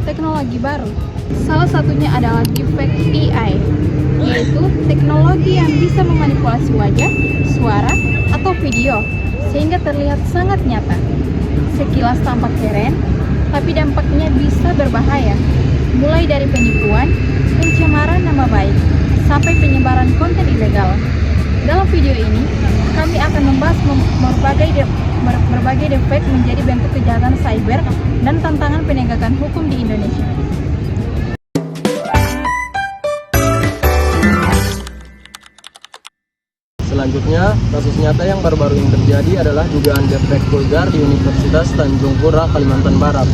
teknologi baru. Salah satunya adalah deepfake AI, yaitu teknologi yang bisa memanipulasi wajah, suara, atau video sehingga terlihat sangat nyata. Sekilas tampak keren, tapi dampaknya bisa berbahaya, mulai dari penipuan, pencemaran nama baik, sampai penyebaran konten ilegal. Dalam video ini, kami akan membahas berbagai deepfake menjadi bentuk kejahatan cyber dan tantangan penegakan hukum di Indonesia. Selanjutnya, kasus nyata yang baru-baru ini terjadi adalah dugaan deepfake vulgar di Universitas Tanjung Pura, Kalimantan Barat.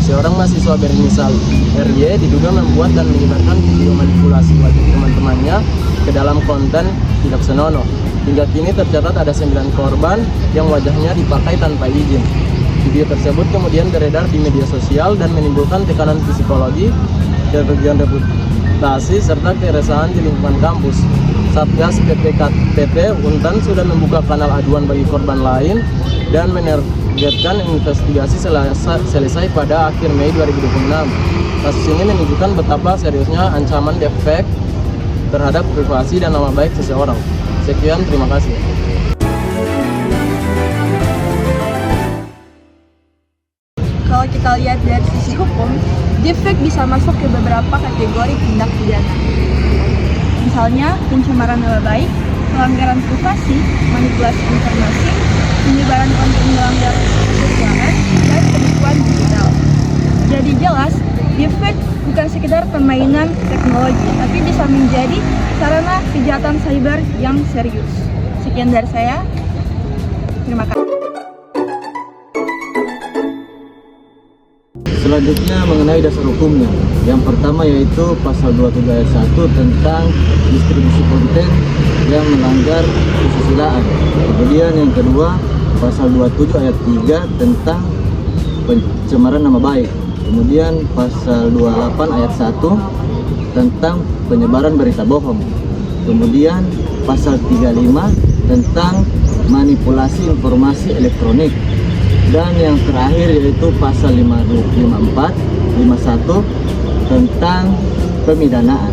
Seorang mahasiswa berinisial RY diduga membuat dan menyebarkan video manipulasi wajah teman-temannya ke dalam konten tidak senonoh. Hingga kini tercatat ada 9 korban yang wajahnya dipakai tanpa izin. Video tersebut kemudian beredar di media sosial dan menimbulkan tekanan psikologi, kerugian reputasi, serta keresahan di lingkungan kampus. Satgas PPKTT Untan sudah membuka kanal aduan bagi korban lain dan menargetkan investigasi selesai pada akhir Mei 2026. Kasus ini menunjukkan betapa seriusnya ancaman deepfake terhadap privasi dan nama baik seseorang. Sekian, terima kasih. Kalau kita lihat dari sisi hukum, deepfake bisa masuk ke beberapa kategori tindak pidana. Misalnya, pencemaran nama baik, pelanggaran privasi, manipulasi informasi, penyebaran konten melanggar kesesuaian, dan penipuan digital. Jadi jelas, deepfake bukan sekedar permainan teknologi, tapi bisa menjadi sarana kejahatan cyber yang serius. Sekian dari saya. Terima kasih. Selanjutnya mengenai dasar hukumnya. Yang pertama yaitu pasal 27 ayat 1 tentang distribusi konten yang melanggar kesusilaan. Kemudian yang kedua pasal 27 ayat 3 tentang pencemaran nama baik. Kemudian pasal 28 ayat 1 tentang penyebaran berita bohong. Kemudian pasal 35 tentang manipulasi informasi elektronik. Dan yang terakhir yaitu pasal 54, 51 tentang pemidanaan.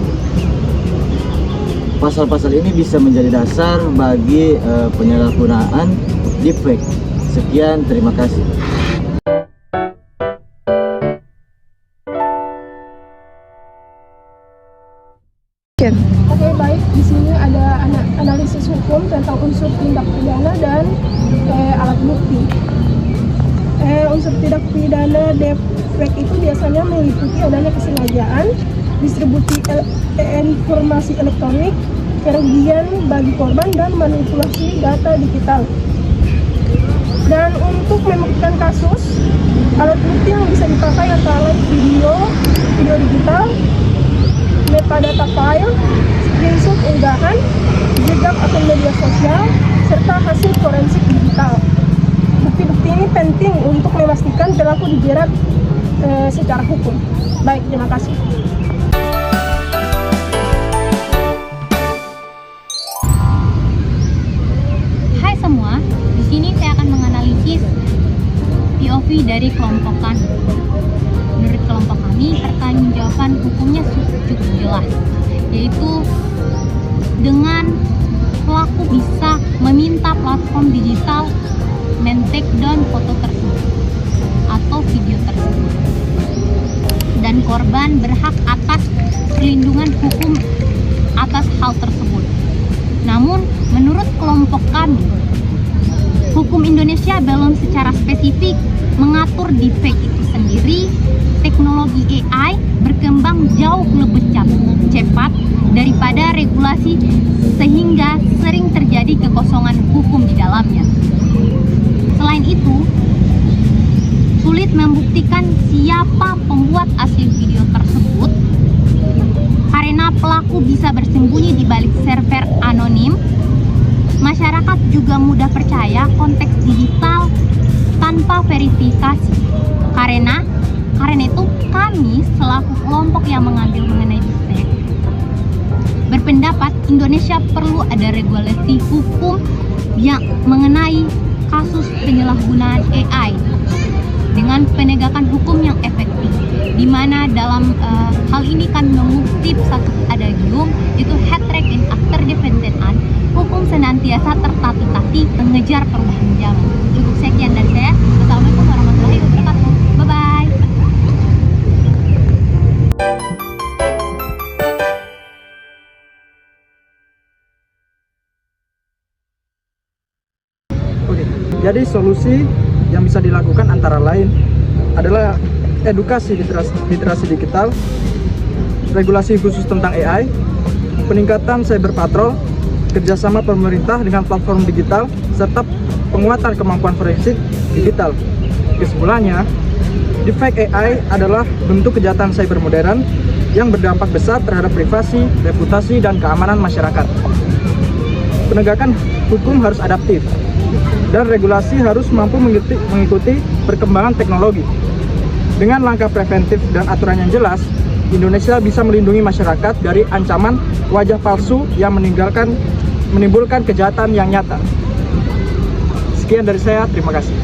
Pasal-pasal ini bisa menjadi dasar bagi penyalahgunaan deepfake. Sekian, terima kasih. Oke, baik. Di sini ada analisis hukum tentang unsur tindak pidana dan alat bukti. Unsur tindak pidana deepfake itu biasanya meliputi adanya kesengajaan, distribusi informasi elektronik, kerugian bagi korban, dan manipulasi data digital. Dan untuk membuktikan kasus, alat bukti yang bisa dipakai antara lain video digital, metadata file, screenshot unggahan, jejak akun media sosial, serta hasil forensik digital. Bukti-bukti ini penting untuk memastikan pelaku dijerat secara hukum. Baik, terima kasih. Hai semua, di sini saya akan menganalisis POV dari kelompok kami. Menurut kelompok kami, pertanggungjawaban hukumnya cukup jelas, yaitu dengan pelaku bisa meminta platform digital men-take down foto tersebut atau video tersebut, dan korban berhak atas perlindungan hukum atas hal tersebut. Namun, menurut kelompok kami, hukum Indonesia belum secara spesifik mengatur deepfake itu sendiri. Teknologi AI berkembang jauh lebih cepat daripada regulasi, sehingga sering terjadi kekosongan hukum di dalamnya. Selain itu, sulit membuktikan siapa pembuat asli video tersebut karena pelaku bisa bersembunyi di balik server anonim. Masyarakat juga mudah percaya konteks digital tanpa verifikasi. Karena itu kami selaku kelompok yang mengambil mengenai deepfake berpendapat Indonesia perlu ada regulasi hukum yang mengenai kasus penyalahgunaan AI dengan penegakan hukum yang efektif. di mana dalam hal ini kami mengutip satu adagium, itu het recht in achterdependent, hukum senantiasa tertatih-tatih mengejar perubahan zaman. Cukup sekian dari saya. Wassalamualaikum warahmatullahi wabarakatuh. Bye-bye. Oke, jadi solusi yang bisa dilakukan antara lain adalah edukasi literasi digital, regulasi khusus tentang AI, peningkatan cyber patrol, kerjasama pemerintah dengan platform digital, serta penguatan kemampuan forensik digital. Kesimpulannya, deepfake AI adalah bentuk kejahatan cyber modern yang berdampak besar terhadap privasi, reputasi, dan keamanan masyarakat. Penegakan hukum harus adaptif, dan regulasi harus mampu mengikuti perkembangan teknologi. Dengan langkah preventif dan aturan yang jelas, Indonesia bisa melindungi masyarakat dari ancaman wajah palsu yang menimbulkan kejahatan yang nyata. Sekian dari saya, terima kasih.